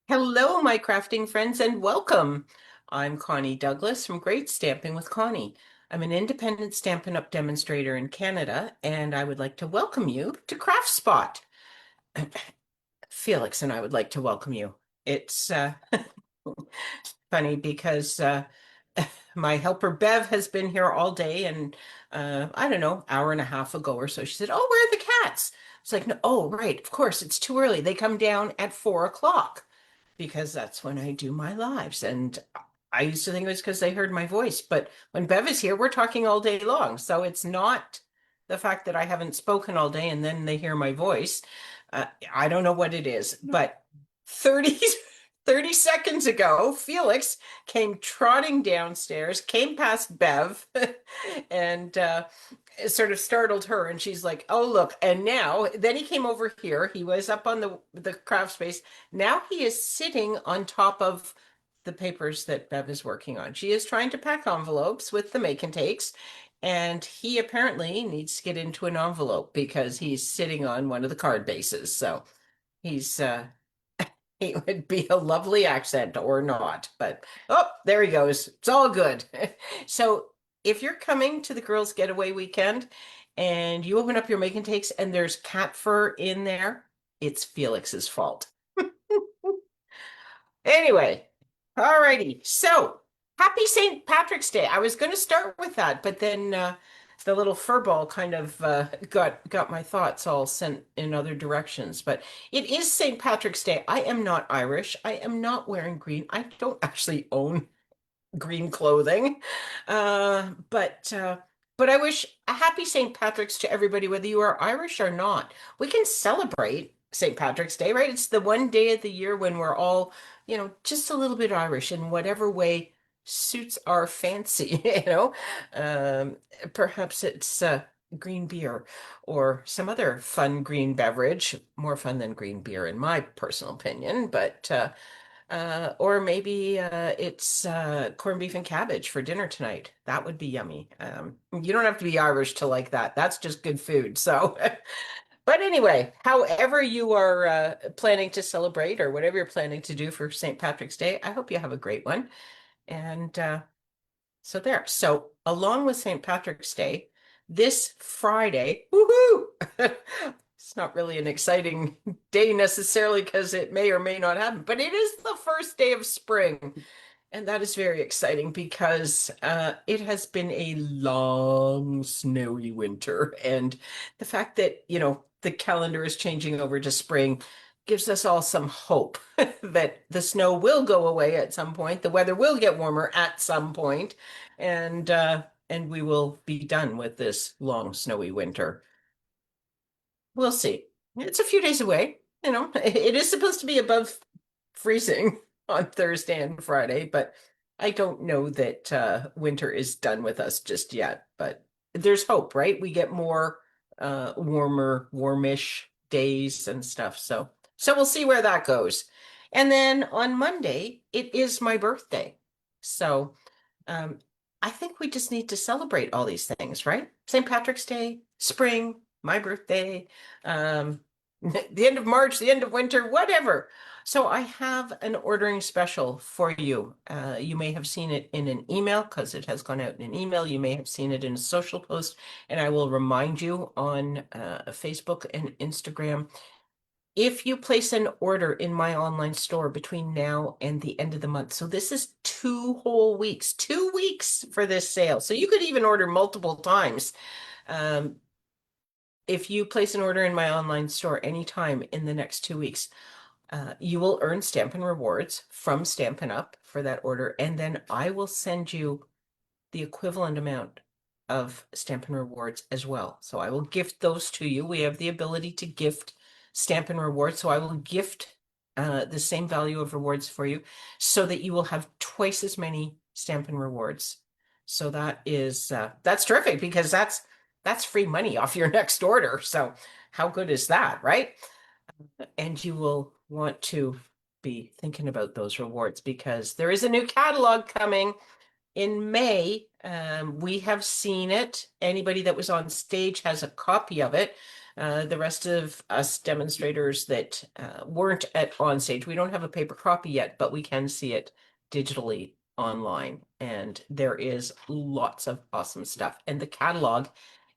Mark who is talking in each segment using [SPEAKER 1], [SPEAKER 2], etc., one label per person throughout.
[SPEAKER 1] Hello, my crafting friends, and welcome. I'm Connie Douglas from Great Stamping with Connie. I'm an independent Stampin' Up! Demonstrator in Canada, and I would like to welcome you to Craft Spot. Felix and I would like to welcome you. It's funny because my helper Bev has been here all day, and I don't know, hour and a half ago or so, she said, "Oh, where are the cats?" It's like, no, oh, right, of course, it's too early. They come down at 4 o'clock because that's when I do my lives. And I used to think it was because they heard my voice, but when Bev is here, we're talking all day long. So it's not the fact that I haven't spoken all day and then they hear my voice. I don't know what it is, but 30 30 seconds ago, Felix came trotting downstairs, came past Bev, and it sort of startled her. And she's like, "Oh, look." And now, then he came over here. He was up on the craft space. Now he is sitting on top of the papers that Bev is working on. She is trying to pack envelopes with the make and takes. And he apparently needs to get into an envelope because he's sitting on one of the card bases. So he's it would be a lovely accent or not, but oh, there he goes. It's all good. So if you're coming to the girls' getaway weekend and you open up your make and takes and there's cat fur in there, it's Felix's fault. Anyway, all righty. So happy St. Patrick's Day. I was going to start with that, but then the little fur ball kind of got my thoughts all sent in other directions. But it is St. Patrick's Day. I am not Irish. I am not wearing green. I don't actually own green clothing. But I wish a happy St. Patrick's to everybody, whether you are Irish or not. We can celebrate St. Patrick's Day, right? It's the one day of the year when we're all, just a little bit Irish in whatever way suits our fancy, Um, Perhaps it's green beer or some other fun green beverage, more fun than green beer in my personal opinion, but or maybe it's corned beef and cabbage for dinner tonight. That would be yummy. You don't have to be Irish to like that. That's just good food. So, but anyway, however you are planning to celebrate or whatever you're planning to do for St. Patrick's Day, I hope you have a great one. And so there. So along with St. Patrick's Day, this Friday, woohoo! It's not really an exciting day necessarily because it may or may not happen, but it is the first day of spring. And that is very exciting because it has been a long, snowy winter. And the fact that, the calendar is changing over to spring gives us all some hope that the snow will go away at some point. The weather will get warmer at some point, and we will be done with this long, snowy winter. We'll see. It's a few days away. It is supposed to be above freezing on Thursday and Friday, but I don't know that winter is done with us just yet. But there's hope, right? We get more warmer, warmish days and stuff. So we'll see where that goes. And then on Monday, it is my birthday. So um, I think we just need to celebrate all these things, right? St. Patrick's Day, spring, my birthday, um, the end of March, the end of winter, whatever. So I have an ordering special for you. You may have seen it in an email because it has gone out in an email. You may have seen it in a social post, and I will remind you on Facebook and Instagram. If you place an order in my online store between now and the end of the month, so this is 2 whole weeks, 2 weeks for this sale. So you could even order multiple times. Um, if you place an order in my online store anytime in the next 2 weeks, you will earn Stampin' Rewards from Stampin' Up! For that order, and then I will send you the equivalent amount of Stampin' Rewards as well. So I will gift those to you. We have the ability to gift Stampin' Rewards, so I will gift the same value of rewards for you so that you will have twice as many Stampin' Rewards. So that's terrific because that's free money off your next order. So how good is that, right? And you will want to be thinking about those rewards because there is a new catalog coming in May. We have seen it. Anybody that was on stage has a copy of it. The rest of us demonstrators that weren't at on stage, we don't have a paper copy yet, but we can see it digitally online. And there is lots of awesome stuff. And the catalog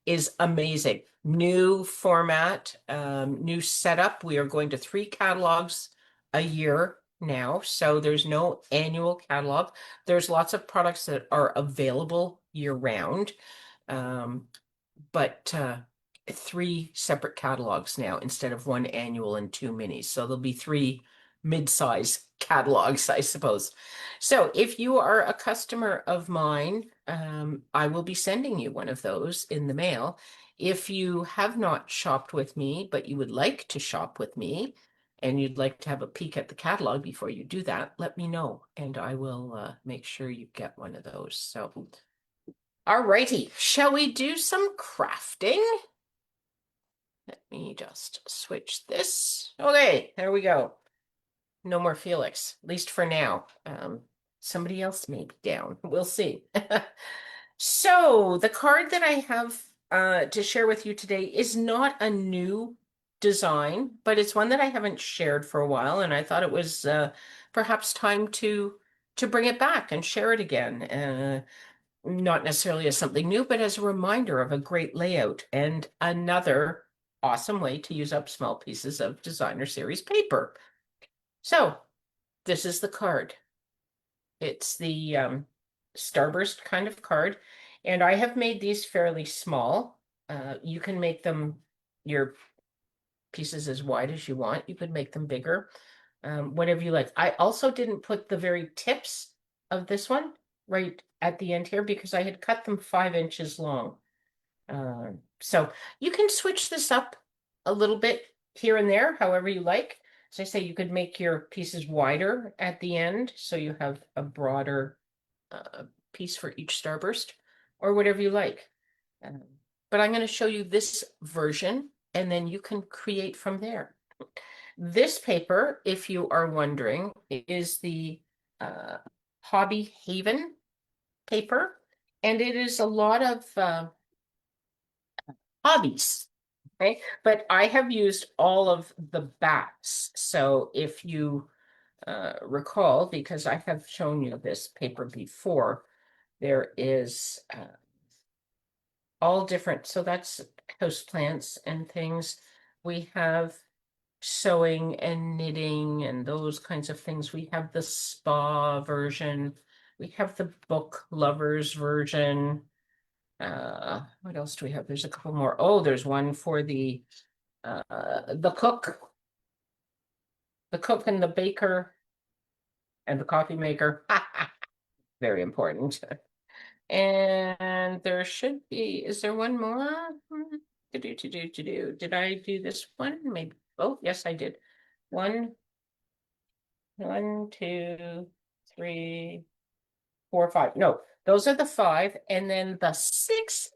[SPEAKER 1] is amazing. New format, new setup. We are going to 3 catalogs a year now. So there's no annual catalog. There's lots of products that are available year round. Um, but 3 separate catalogs now instead of 1 annual and 2 minis. So there'll be 3 mid-size catalogs, I suppose. So if you are a customer of mine, I will be sending you one of those in the mail. If you have not shopped with me, but you would like to shop with me, and you'd like to have a peek at the catalog before you do that, let me know, and I will make sure you get one of those. So alrighty, shall we do some crafting? Let me just switch this. Okay, there we go. No more Felix, at least for now. Somebody else may be down. We'll see. So the card that I have to share with you today is not a new design, but it's one that I haven't shared for a while, and I thought it was perhaps time to bring it back and share it again. Not necessarily as something new, but as a reminder of a great layout and another awesome way to use up small pieces of designer series paper. So this is the card. It's the Starburst kind of card, and I have made these fairly small. You can make them your pieces as wide as you want. You could make them bigger, whatever you like. I also didn't put the very tips of this one right at the end here because I had cut them 5 inches long. So you can switch this up a little bit here and there, however you like. As I say, you could make your pieces wider at the end, so you have a broader piece for each starburst, or whatever you like. Um, but I'm going to show you this version, and then you can create from there. This paper, if you are wondering, is the Hobby Haven paper, and it is a lot of hobbies. Okay, but I have used all of the backs. So if you recall, because I have shown you this paper before, there is all different. So that's houseplants and things. We have sewing and knitting and those kinds of things. We have the spa version. We have the book lovers version. What else do we have? There's a couple more. Oh, there's one for the cook, and the baker, and the coffee maker. Very important. And there should be, is there one more? Did I do this one? Maybe. Oh, yes, I did. One, 2, 3, 4, 5. No, those are the 5. And then the 6th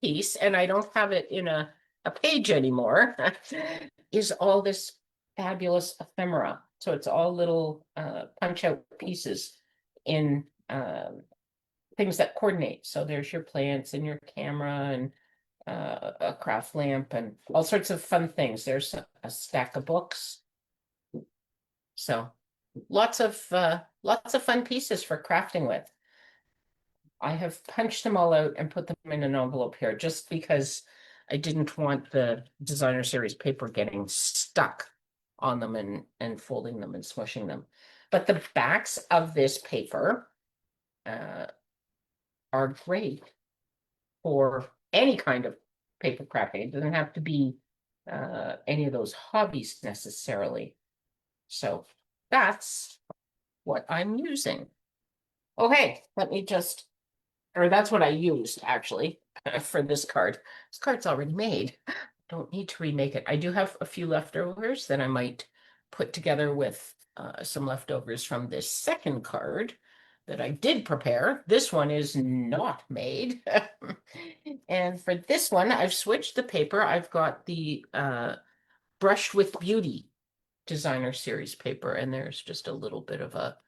[SPEAKER 1] piece, and I don't have it in a page anymore, is all this fabulous ephemera. So it's all little punch out pieces in things that coordinate. So there's your plants and your camera and a craft lamp and all sorts of fun things. There's a stack of books. So lots of fun pieces for crafting with. I have punched them all out and put them in an envelope here just because I didn't want the designer series paper getting stuck on them and folding them and smushing them. But the backs of this paper are great for any kind of paper crafting. It doesn't have to be any of those hobbies necessarily. So that's what I'm using. Okay, let me just, or that's what I used actually for this card. This card's already made. Don't need to remake it. I do have a few leftovers that I might put together with some leftovers from this second card that I did prepare. This one is not made. And for this one, I've switched the paper. I've got the Brush with Beauty designer series paper, and there's just a little bit of a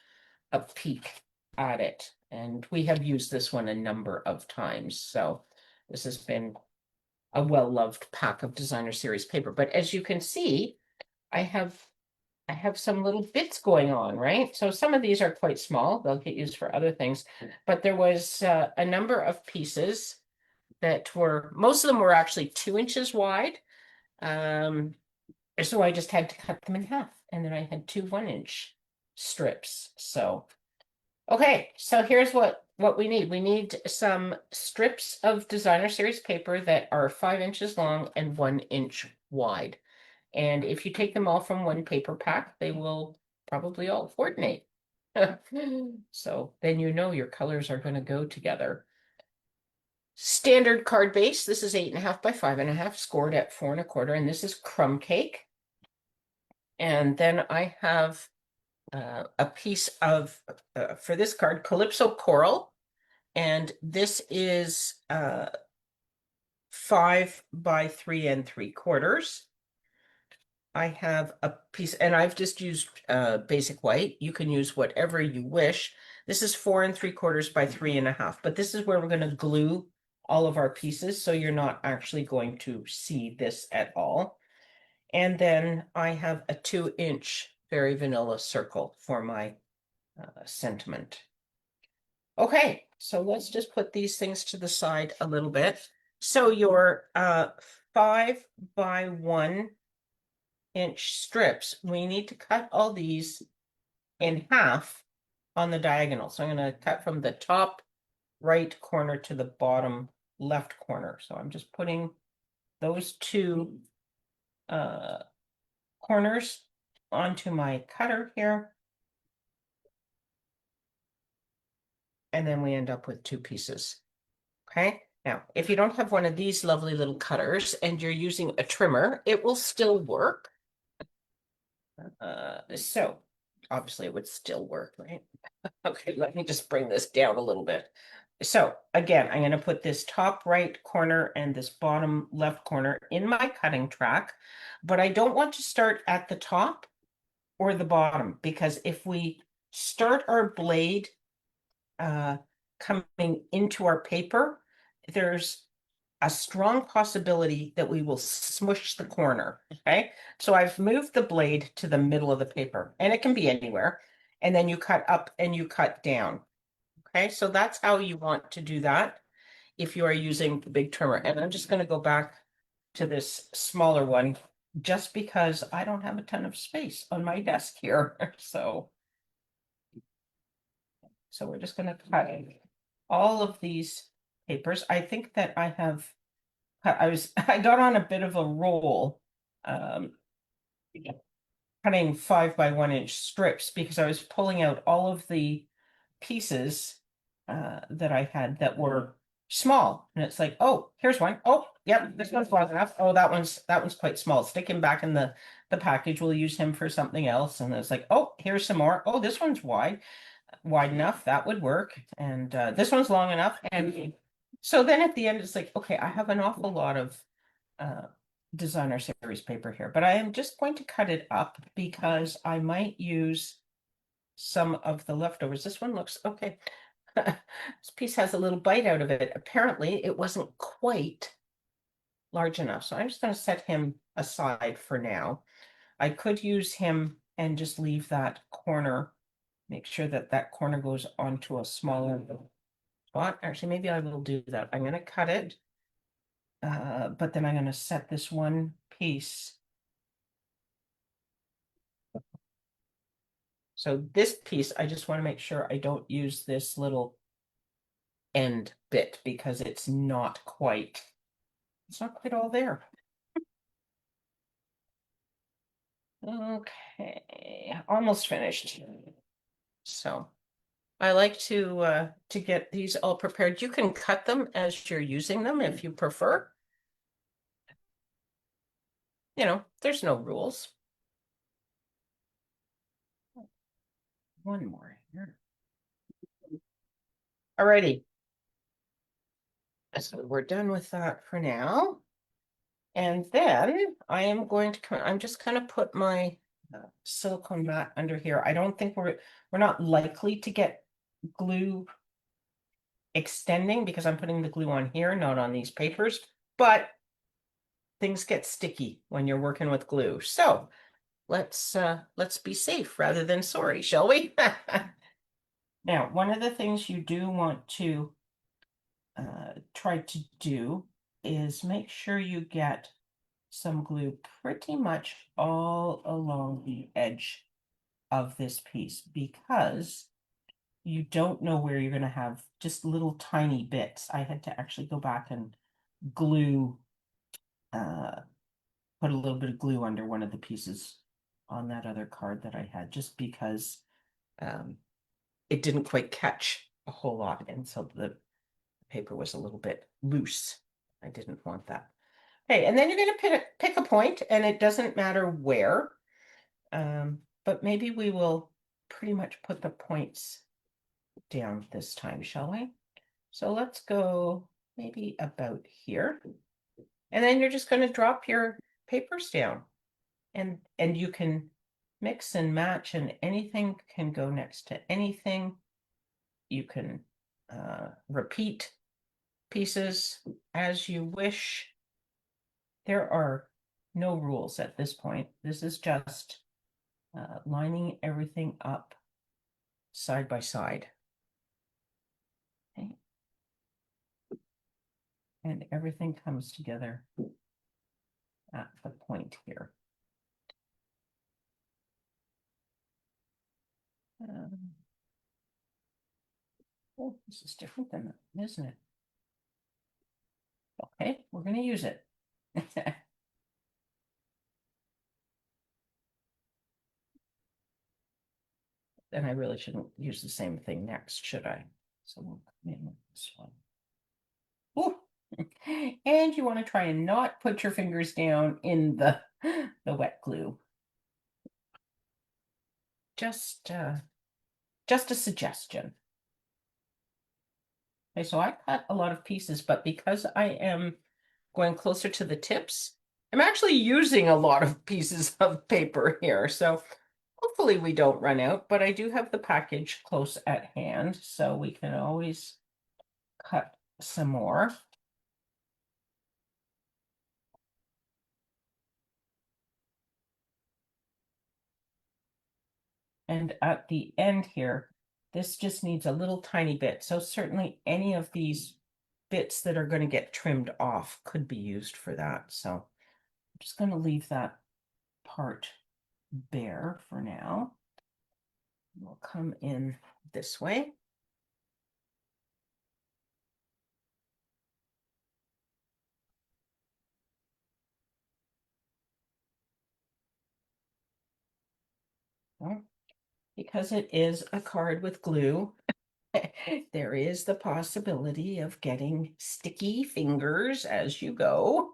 [SPEAKER 1] peek at it. And we have used this one a number of times. So this has been a well-loved pack of designer series paper. But as you can see, I have I have some little bits going on, right? So some of these are quite small. They'll get used for other things. But there was a number of pieces that were, most of them were actually 2 inches wide. Um, so I just had to cut them in half. And then I had two 1 inch strips. So, okay, so here's what we need. We need some strips of designer series paper that are 5 inches long and 1 inch wide. And if you take them all from one paper pack, they will probably all coordinate. So then you know your colors are going to go together. Standard card base. This is 8.5 by 5.5, scored at 4 1/4, and this is crumb cake. And then I have a piece of, for this card, Calypso Coral. And this is 5 by 3 3/4. I have a piece, and I've just used basic white. You can use whatever you wish. This is 4 3/4 by 3.5, but this is where we're going to glue all of our pieces, so you're not actually going to see this at all. And then I have a 2 inch Very Vanilla circle for my sentiment. Okay, so let's just put these things to the side a little bit. So your 5 by 1 inch strips, we need to cut all these in half on the diagonal. So I'm going to cut from the top right corner to the bottom left corner. So I'm just putting those two corners onto my cutter here. And then we end up with two pieces. Okay. Now, if you don't have one of these lovely little cutters and you're using a trimmer, it will still work. So obviously it would still work, right? Okay, let me just bring this down a little bit. So again, I'm going to put this top right corner and this bottom left corner in my cutting track, but I don't want to start at the top or the bottom, because if we start our blade coming into our paper, there's a strong possibility that we will smush the corner, okay? So I've moved the blade to the middle of the paper, and it can be anywhere. And then you cut up and you cut down, okay? So that's how you want to do that if you are using the big trimmer. And I'm just going to go back to this smaller one just because I don't have a ton of space on my desk here. So we're just going to cut all of these papers. I think that I got on a bit of a roll cutting 5 by 1 inch strips because I was pulling out all of the pieces that I had that were small. And it's like, oh, here's one. Oh, yep, this one's long enough. Oh, that one's quite small. Stick him back in the package. We'll use him for something else. And it's like, oh, here's some more. Oh, this one's wide enough. That would work. And this one's long enough. And so then at the end, it's like, okay, I have an awful lot of designer series paper here, but I am just going to cut it up because I might use some of the leftovers. This one looks okay. This piece has a little bite out of it. Apparently it wasn't quite large enough. So I'm just going to set him aside for now. I could use him and just leave that corner, make sure that that corner goes onto a smaller spot. Actually, maybe I will do that. I'm going to cut it. But then I'm going to set this one piece. So this piece, I just want to make sure I don't use this little end bit because it's not quite all there. Okay, almost finished. So I like to get these all prepared. You can cut them as you're using them if you prefer. You know, there's no rules. One more here. Alrighty. So we're done with that for now. And then I am going to, I'm just going to put my silicone mat under here. I don't think we're not likely to get glue extending because I'm putting the glue on here, not on these papers, but things get sticky when you're working with glue. So let's be safe rather than sorry, shall we? Now, one of the things you do want to try to do is make sure you get some glue pretty much all along the edge of this piece, because you don't know where you're going to have just little tiny bits. I had to actually go back and glue, put a little bit of glue under one of the pieces on that other card that I had, just because it didn't quite catch a whole lot, and so the paper was a little bit loose. I didn't want that. Okay, and then you're going to pick a point, and it doesn't matter where, but maybe we will pretty much put the points down this time, shall we? So let's go maybe about here. And then you're just going to drop your papers down, and you can mix and match, and anything can go next to anything. You can repeat pieces as you wish. There are no rules at this point. This is just lining everything up side by side. Okay. And everything comes together at the point here. Oh, this is different than that, isn't it? Okay, we're going to use it. Then I really shouldn't use the same thing next, should I? So we'll come in with this one. Ooh. And you want to try and not put your fingers down in the wet glue. Just a suggestion. Okay, so I cut a lot of pieces, but because I am going closer to the tips, I'm actually using a lot of pieces of paper here. So hopefully we don't run out, but I do have the package close at hand, so we can always cut some more. And at the end here, this just needs a little tiny bit. So certainly any of these bits that are going to get trimmed off could be used for that. So I'm just going to leave that part bare for now. We'll come in this way. Well, because it is a card with glue, there is the possibility of getting sticky fingers as you go.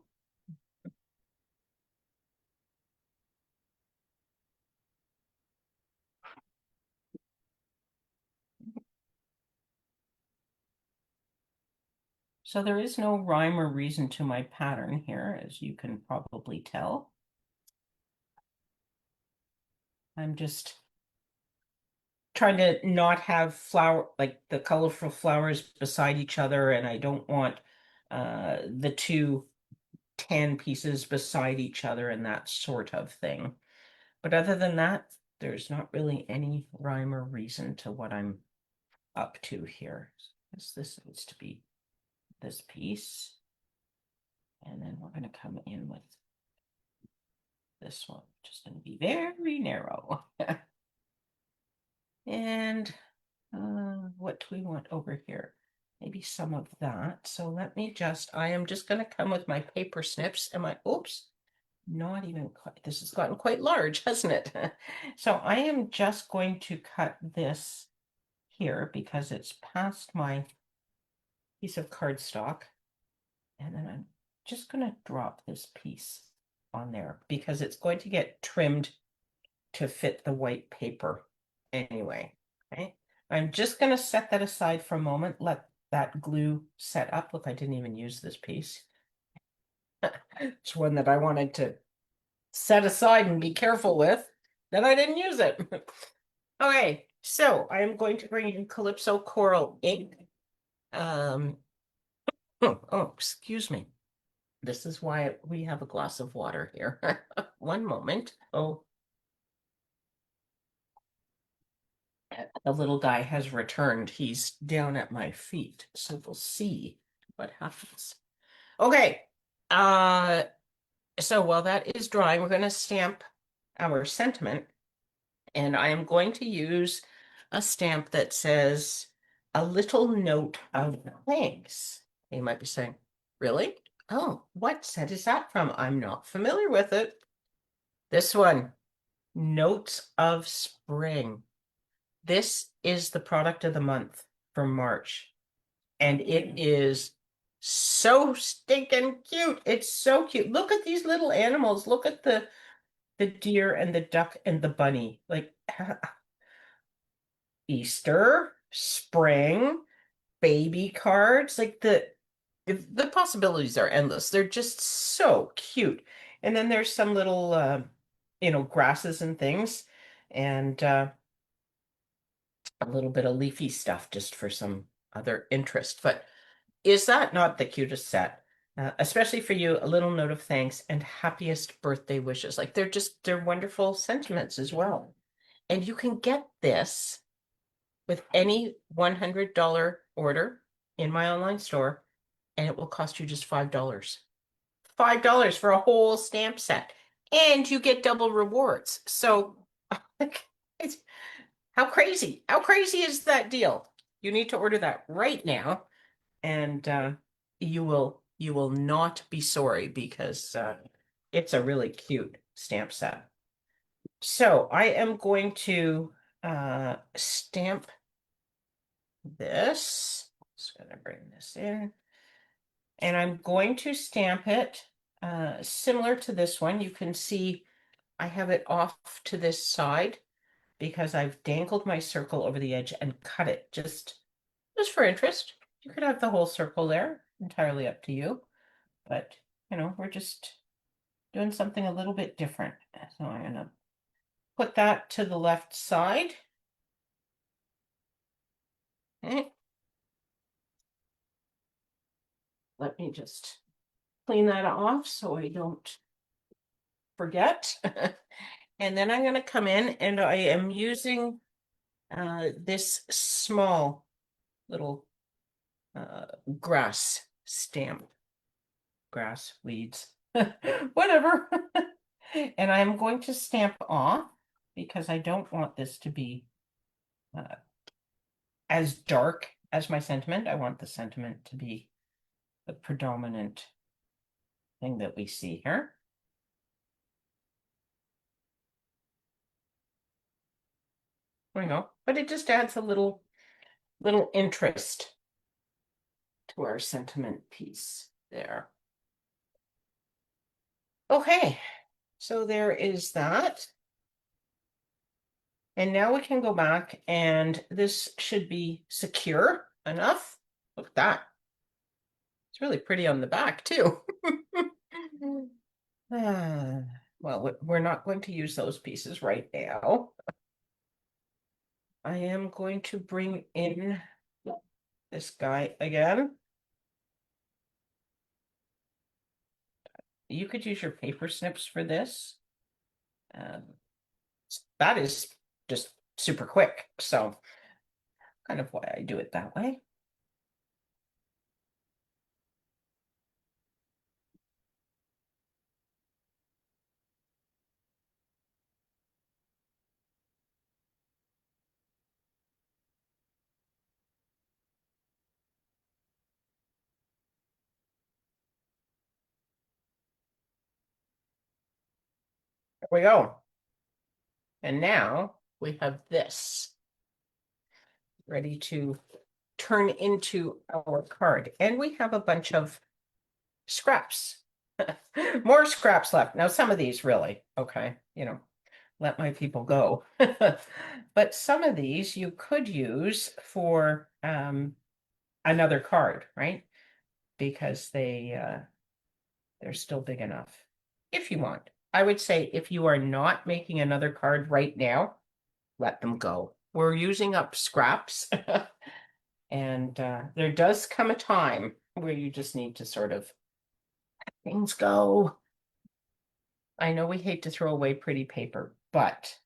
[SPEAKER 1] So there is no rhyme or reason to my pattern here, as you can probably tell. I'm just trying to not have the colorful flowers beside each other, and I don't want the two tan pieces beside each other and that sort of thing. But other than that, there's not really any rhyme or reason to what I'm up to here. This needs to be this piece. And then we're going to come in with this one, which is going to be very narrow. And what do we want over here? Maybe some of that. So let me I am just going to come with my paper snips and oops, not even quite, this has gotten quite large, hasn't it? So I am just going to cut this here because it's past my piece of cardstock. And then I'm just going to drop this piece on there because it's going to get trimmed to fit the white paper anyway. Okay, I'm just going to set that aside for a moment, let that glue set up. Look, I didn't even use this piece. It's one that I wanted to set aside and be careful with, then I didn't use it. Okay, so I am going to bring in Calypso Coral ink. Oh, excuse me. This is why we have a glass of water here. One moment. Oh, the little guy has returned. He's down at my feet, so we'll see what happens. Okay. Uh, so while that is drying, we're going to stamp our sentiment, and I am going to use a stamp that says a little note of thanks. You might be saying, really? Oh, what set is that from? I'm not familiar with it. This one, Notes of Spring. This is the product of the month for March, and it is so stinking cute. It's so cute. Look at these little animals. Look at the deer and the duck and the bunny. Like Easter, spring, baby cards. Like the possibilities are endless. They're just so cute. And then there's some little grasses and things, and a little bit of leafy stuff just for some other interest. But is that not the cutest set? Especially for you, a little note of thanks and happiest birthday wishes. Like they're wonderful sentiments as well. And you can get this with any $100 order in my online store, and it will cost you just $5. $5 for a whole stamp set. And you get double rewards. So it's, how crazy? How crazy is that deal? You need to order that right now, and you will not be sorry because it's a really cute stamp set. So I am going to stamp this. Just gonna bring this in, and I'm going to stamp it similar to this one. You can see I have it off to this side because I've dangled my circle over the edge and cut it just for interest. You could have the whole circle there, entirely up to you. But, we're just doing something a little bit different. So I'm going to put that to the left side. Okay. Let me just clean that off so I don't forget. And then I'm going to come in and I am using this small little grass stamp. Grass, weeds, whatever. And I'm going to stamp off because I don't want this to be as dark as my sentiment. I want the sentiment to be the predominant thing that we see here. There we go. But it just adds a little interest to our sentiment piece there. Okay, so there is that. And now we can go back and this should be secure enough. Look at that. It's really pretty on the back too. Well, we're not going to use those pieces right now. I am going to bring in this guy again. You could use your paper snips for this. That is just super quick, so kind of why I do it that way. There we go. And now we have this ready to turn into our card. And we have a bunch of scraps. More scraps left. Now, some of these really, okay, let my people go. But some of these you could use for another card, right? Because they're still big enough. If you want. I would say if you are not making another card right now, let them go. We're using up scraps. And there does come a time where you just need to sort of Things go. I know we hate to throw away pretty paper, but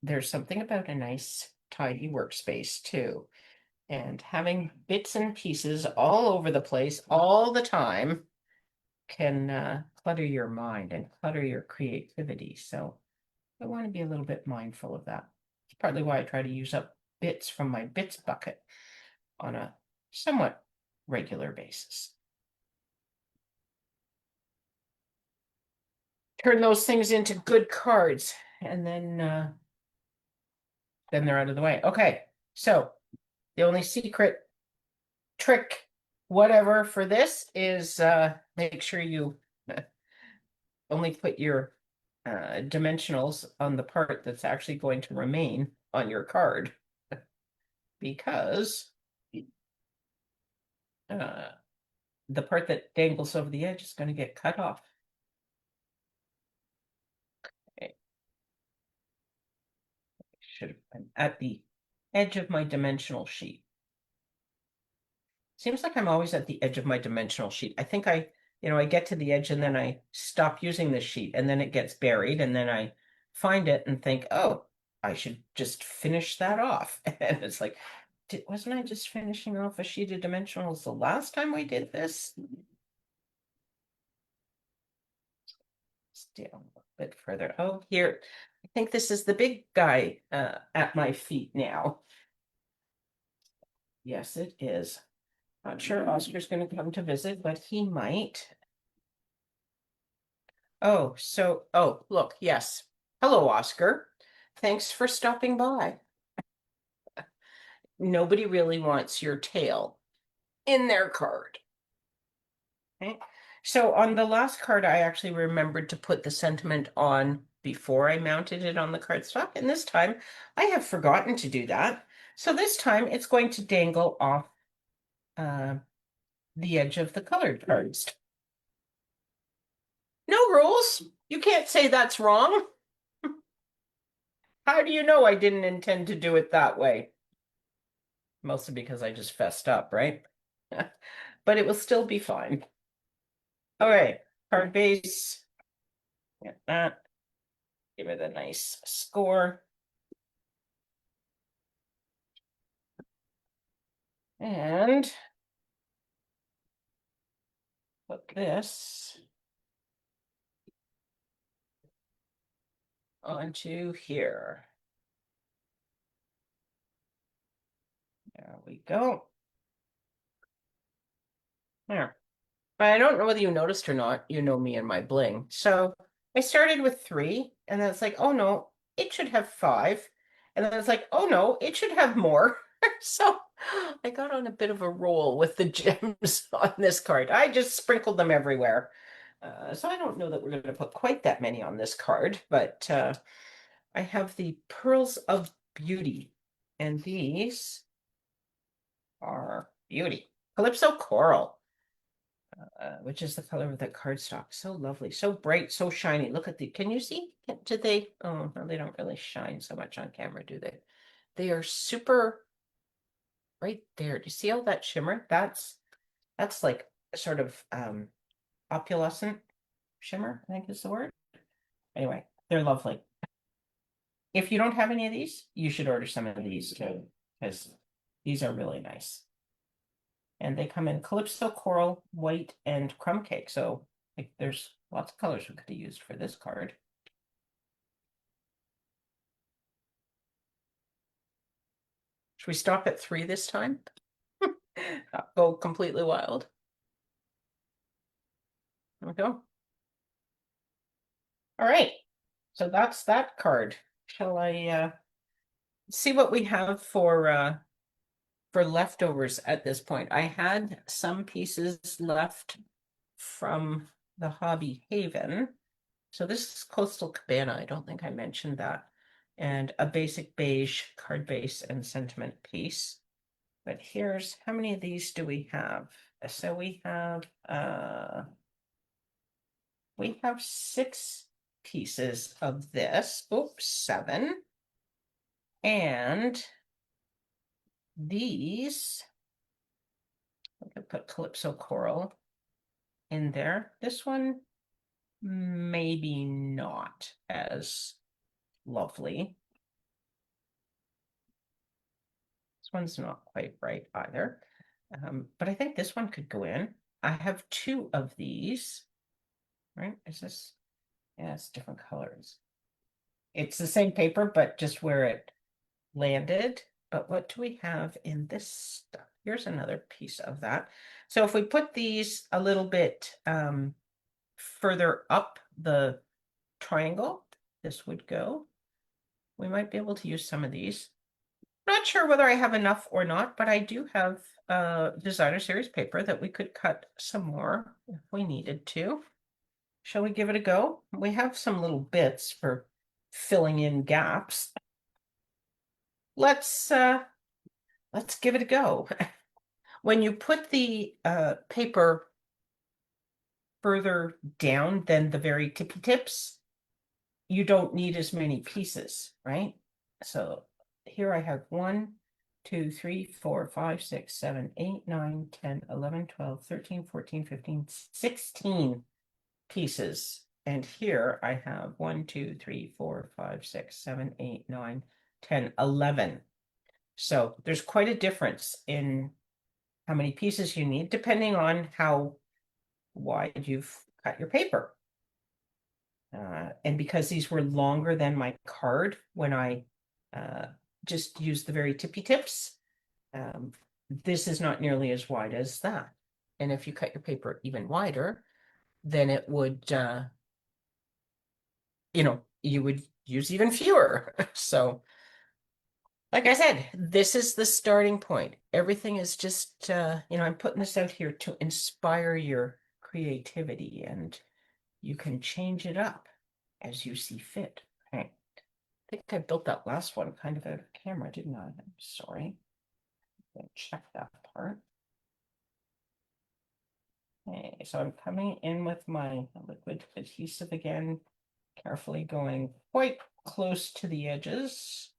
[SPEAKER 1] there's something about a nice, tidy workspace too. And having bits and pieces all over the place all the time can clutter your mind and clutter your creativity. So I want to be a little bit mindful of that. It's partly why I try to use up bits from my bits bucket on a somewhat regular basis. Turn those things into good cards, and then they're out of the way. Okay, so the only secret trick, whatever, for this is make sure you only put your dimensionals on the part that's actually going to remain on your card, because the part that dangles over the edge is going to get cut off. Okay. Should have been at the edge of my dimensional sheet. Seems like I'm always at the edge of my dimensional sheet. I think I get to the edge and then I stop using the sheet and then it gets buried and then I find it and think, oh, I should just finish that off. And it's like, wasn't I just finishing off a sheet of dimensionals the last time we did this? Down a little bit further. Oh, here. I think this is the big guy at my feet now. Yes, it is. Not sure Oscar's going to come to visit, but he might. Oh, look, yes. Hello, Oscar. Thanks for stopping by. Nobody really wants your tail in their card. Okay. So on the last card, I actually remembered to put the sentiment on before I mounted it on the cardstock, and this time I have forgotten to do that. So this time it's going to dangle off the edge of the colored cards. No rules. You can't say that's wrong. How do you know I didn't intend to do it that way? Mostly because I just fessed up, right? But it will still be fine. All right, card base. Get that. Give it a nice score. And put this onto here. There we go. There. But I don't know whether you noticed or not. You know me and my bling. So I started with 3, and then it's like, oh no, it should have 5. And then it's like, oh no, it should have more. So I got on a bit of a roll with the gems on this card. I just sprinkled them everywhere. So I don't know that we're going to put quite that many on this card, but I have the Pearls of Beauty, and these are beauty. Calypso Coral, which is the color of the cardstock. So lovely, so bright, so shiny. Look at the, can you see? Did they? Oh, no, they don't really shine so much on camera, do they? They are super right there. Do you see all that shimmer? That's like a sort of opalescent shimmer, I think is the word. Anyway, they're lovely. If you don't have any of these, you should order some of these too, because these are really nice. And they come in Calypso Coral, White, and Crumb Cake. So like, there's lots of colors we could have used for this card. Should we stop at 3 this time? Go completely wild. There we go. All right. So that's that card. Shall I see what we have for leftovers at this point? I had some pieces left from the Hobby Haven. So this is Coastal Cabana. I don't think I mentioned that. And a basic beige card base and sentiment piece. But here's, how many of these do we have? So we have 6 pieces of this. Oops, 7. And these I could put Calypso Coral in there. This one, maybe not as lovely. This one's not quite right either. But I think this one could go in. I have two of these, right? Is this? Yeah, it's different colors. It's the same paper, but just where it landed. But what do we have in this stuff? Here's another piece of that. So if we put these a little bit further up the triangle, this would go. We might be able to use some of these. Not sure whether I have enough or not, but I do have designer series paper that we could cut some more if we needed to. Shall we give it a go? We have some little bits for filling in gaps. Let's give it a go. When you put the paper further down than the very tippy tips, you don't need as many pieces, right? So here I have 1, 2, 3, 4, 5, 6, 7, 8, 9, 10, 11, 12, 13, 14, 15, 16 pieces. And here I have 1, 2, 3, 4, 5, 6, 7, 8, 9, 10, 11. So there's quite a difference in how many pieces you need, depending on how wide you've cut your paper. And because these were longer than my card when I just used the very tippy tips, this is not nearly as wide as that. And if you cut your paper even wider, then it would, you would use even fewer. So, like I said, this is the starting point. Everything is just, I'm putting this out here to inspire your creativity, and you can change it up as you see fit. Right. I think I built that last one kind of out of camera, didn't I? I'm sorry. Check that part. Okay, so I'm coming in with my liquid adhesive again, carefully going quite close to the edges.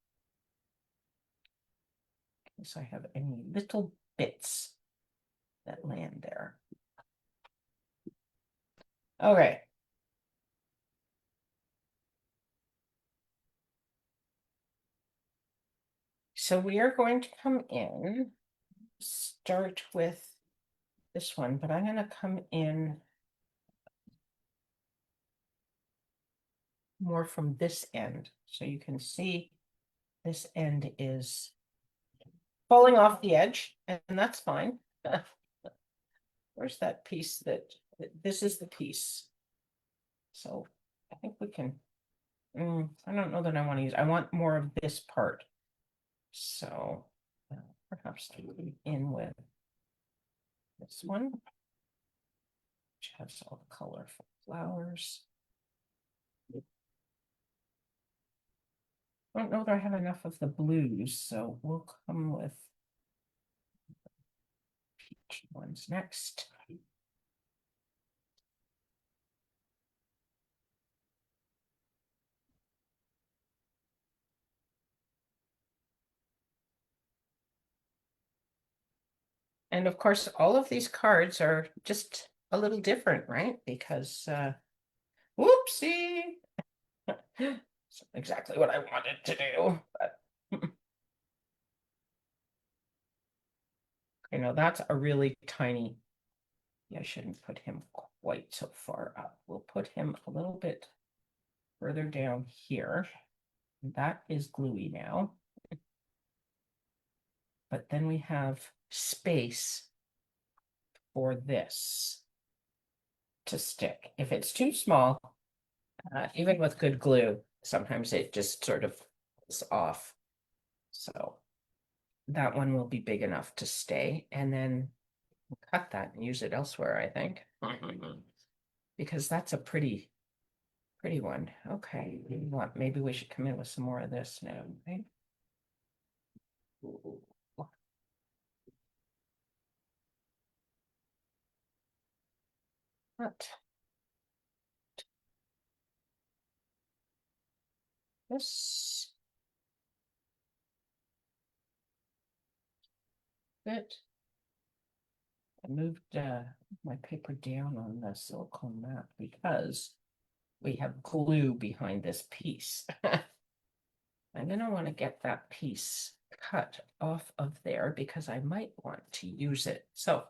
[SPEAKER 1] In case I have any little bits that land there. Okay. So we are going to come in, start with this one, but I'm going to come in more from this end. So you can see this end is falling off the edge, and that's fine. Where's that piece this is the piece. So I think we can, I don't know that I want to use, I want more of this part. So perhaps I will in with this one, which has all the colorful flowers. I don't know that I have enough of the blues, so we'll come with peach ones next. And of course, all of these cards are just a little different, right? Because, whoopsie, it's exactly what I wanted to do, but that's a really tiny, I shouldn't put him quite so far up. We'll put him a little bit further down here. That is gluey now. But then we have space for this to stick. If it's too small, even with good glue, sometimes it just sort of is off. So that one will be big enough to stay, and then cut that and use it elsewhere, I think. Because that's a pretty one. Okay, maybe we should come in with some more of this now, right? What? This bit. moved my paper down on the silicone mat because we have glue behind this piece. I'm going to want to get that piece cut off of there because I might want to use it. So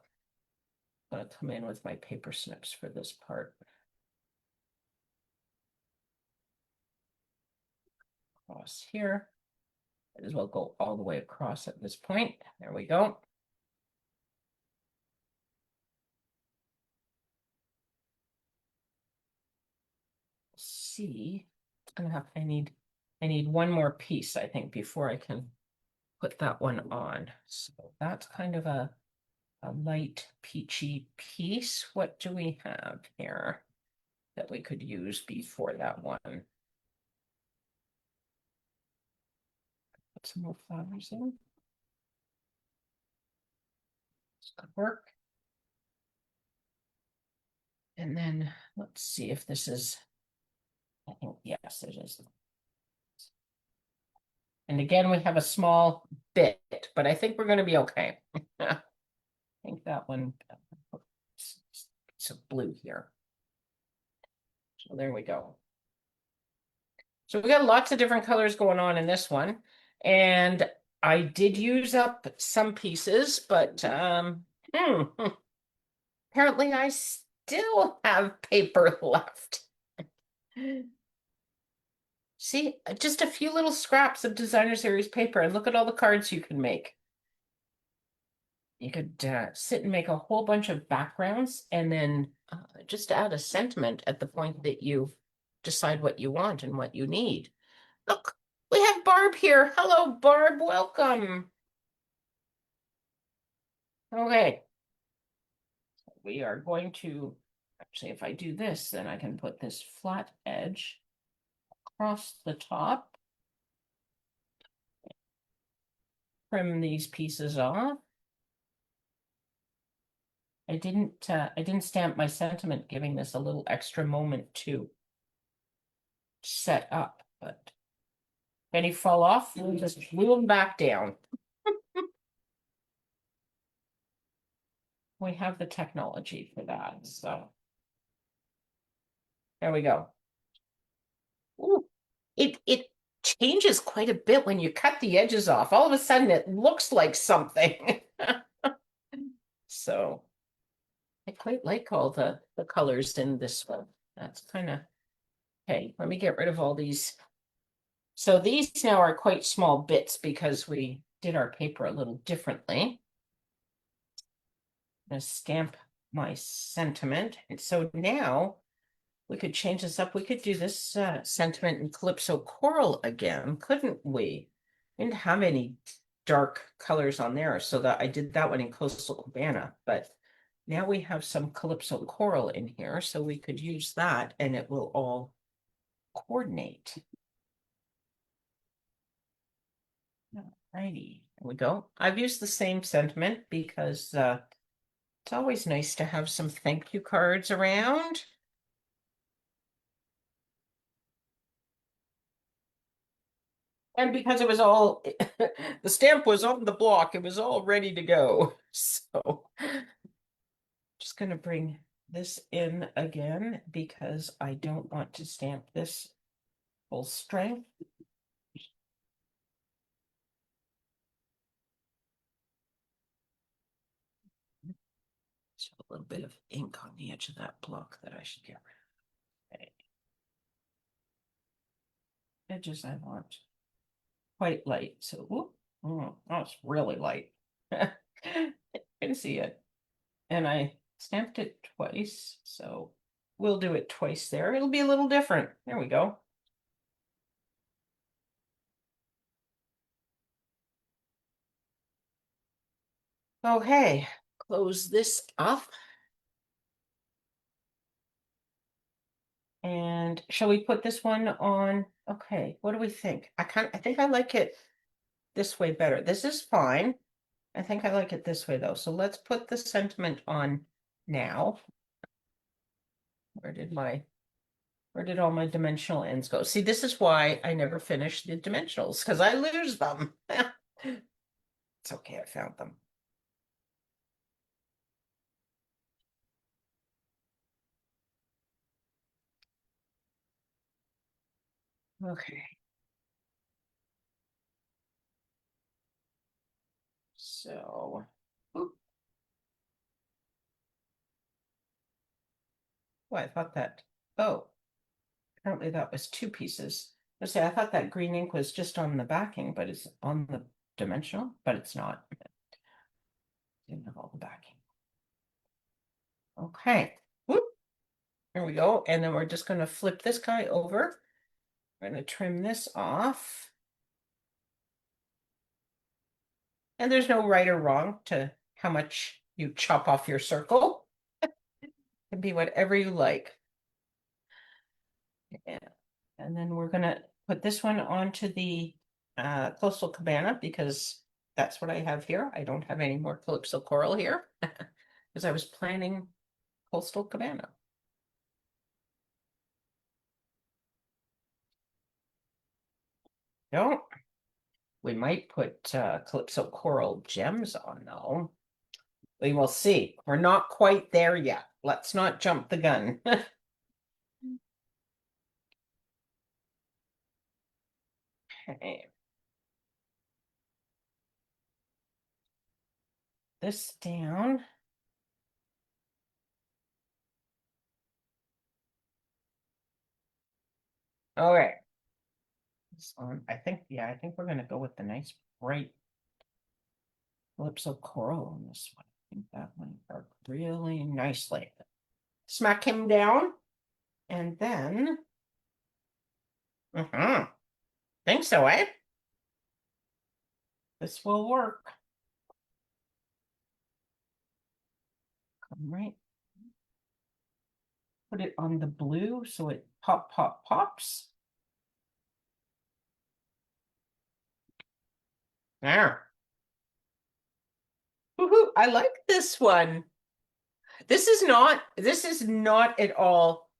[SPEAKER 1] I'm going to come in with my paper snips for this part. Across here. Might as well go all the way across at this point. There we go. See, I need one more piece, I think, before I can put that one on. So that's kind of a light peachy piece. What do we have here that we could use before that one? Put some more flowers in. This could work. And then let's see if this is, I think, yes, it is. And again, we have a small bit, but I think we're going to be okay. I think that one, it's a blue here. So there we go. So we got lots of different colors going on in this one. And I did use up some pieces, but apparently I still have paper left. See, just a few little scraps of designer series paper, and look at all the cards you can make. You could sit and make a whole bunch of backgrounds and then just add a sentiment at the point that you decide what you want and what you need. Look, we have Barb here. Hello, Barb. Welcome. Okay. We are going to, actually, if I do this, then I can put this flat edge across the top. Trim these pieces off. I didn't stamp my sentiment, giving this a little extra moment to set up, but if any fall off, we'll just glue them back down. We have the technology for that, so there we go. Ooh, it changes quite a bit when you cut the edges off. All of a sudden, it looks like something. So I quite like all the colors in this one. That's kind of, okay, let me get rid of all these. So these now are quite small bits because we did our paper a little differently. I'm going to stamp my sentiment. And so now we could change this up. We could do this sentiment in Calypso Coral again, couldn't we? We didn't have any dark colors on there, so that I did that one in Coastal Cabana, but now we have some Calypso Coral in here, so we could use that and it will all coordinate. Alrighty, there we go. I've used the same sentiment because it's always nice to have some thank you cards around. And because it was all, the stamp was on the block, it was all ready to go. So just going to bring this in again because I don't want to stamp this full strength. So a little bit of ink on the edge of that block that I should get rid of. Okay. Edges I want quite light. So, that's really light. I can see it. And I stamped it twice, so we'll do it twice there. It'll be a little different. There we go. Okay, close this up. And shall we put this one on? Okay, what do we think? I think I like it this way better. This is fine. I think I like it this way though. So let's put the sentiment on now. Where did all my dimensional ends go? See, this is why I never finish the dimensionals, because I lose them. It's okay, I found them. Okay, so, oh, I thought that, oh, apparently that was two pieces. I thought that green ink was just on the backing, but it's on the dimensional, but it's not. Didn't have all the backing. Okay. Whoop. There we go. And then we're just going to flip this guy over. We're going to trim this off. And there's no right or wrong to how much you chop off your circle. It can be whatever you like. Yeah. And then we're going to put this one onto the coastal cabana because that's what I have here. I don't have any more calypso coral here because I was planning coastal cabana. Don't. We might put calypso coral gems on though. We will see. We're not quite there yet. Let's not jump the gun. Okay. This down. Okay. This on. I think, yeah, I think we're gonna go with the nice bright calypso coral on this one. I think that might work really nicely. Smack him down, and then, think so, eh? This will work. Come right. Put it on the blue so it pops. There. Woohoo, I like this one. This is not at all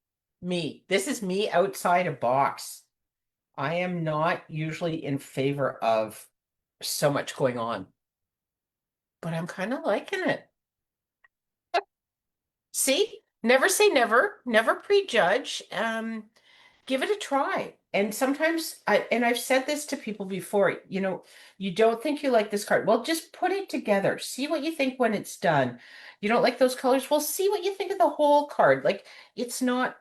[SPEAKER 1] me. This is me outside a box. I am not usually in favor of so much going on, but I'm kind of liking it. See, never say never, never prejudge. Give it a try. And sometimes I've said this to people before, you don't think you like this card. Well, just put it together. See what you think when it's done. You don't like those colors? Well, see what you think of the whole card. Like it's not,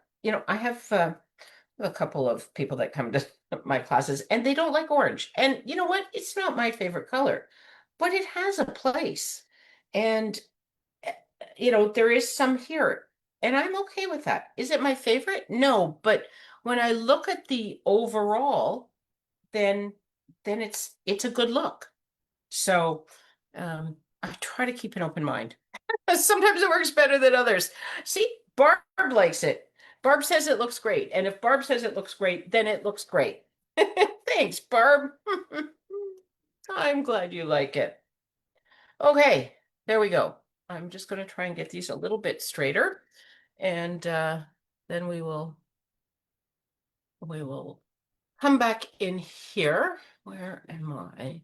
[SPEAKER 1] I have a couple of people that come to my classes and they don't like orange. And you know what? It's not my favorite color, but it has a place. And there is some here, and I'm okay with that. Is it my favorite? No, but when I look at the overall, then it's a good look. So I try to keep an open mind. Sometimes it works better than others. See, Barb likes it. Barb says it looks great, and if Barb says it looks great, then it looks great. Thanks, Barb. I'm glad you like it. Okay, there we go. I'm just going to try and get these a little bit straighter, and then we will come back in here. Where am I?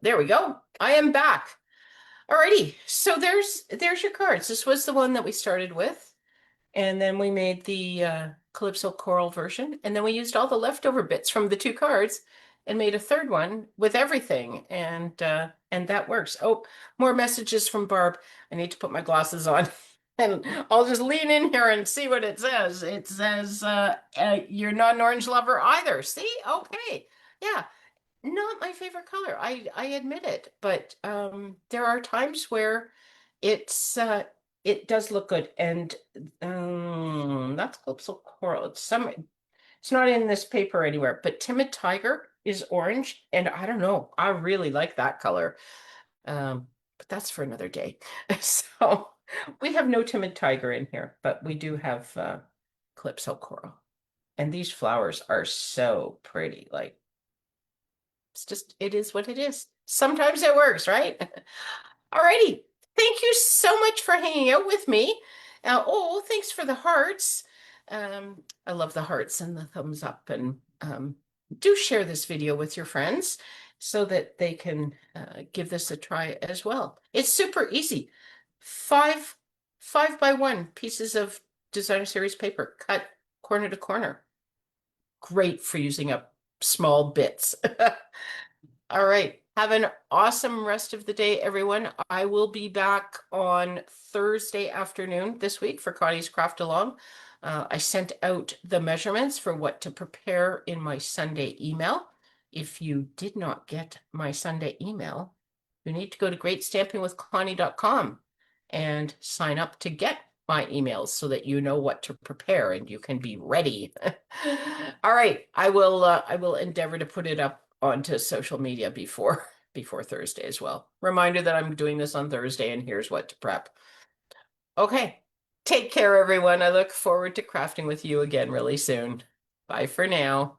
[SPEAKER 1] There we go. I am back. Alrighty. So there's your cards. This was the one that we started with. And then we made the Calypso Coral version. And then we used all the leftover bits from the two cards and made a third one with everything. And that works. Oh, more messages from Barb. I need to put my glasses on. And I'll just lean in here and see what it says. It says, you're not an orange lover either. See? Okay. Yeah. Not my favorite color. I admit it, but there are times where it does look good, and that's Calypso Coral. It's not in this paper anywhere, but Timid Tiger is orange, and I don't know. I really like that color. But that's for another day. So we have no Timid Tiger in here, but we do have Calypso Coral, and these flowers are so pretty. Like it is what it is. Sometimes it works, right? Alrighty. Thank you so much for hanging out with me. Thanks for the hearts. I love the hearts and the thumbs up. And do share this video with your friends so that they can give this a try as well. It's super easy. Five by one pieces of designer series paper cut corner to corner. great for using up small bits. All right. Have an awesome rest of the day, everyone. I will be back on Thursday afternoon this week for Connie's Craft Along. I sent out the measurements for what to prepare in my Sunday email. If you did not get my Sunday email, you need to go to greatstampingwithconnie.com and sign up to get my emails so that you know what to prepare and you can be ready. All right, I will endeavor to put it up onto social media before Thursday as well. Reminder that I'm doing this on Thursday and here's what to prep. Okay. Take care, everyone. I look forward to crafting with you again really soon. Bye for now.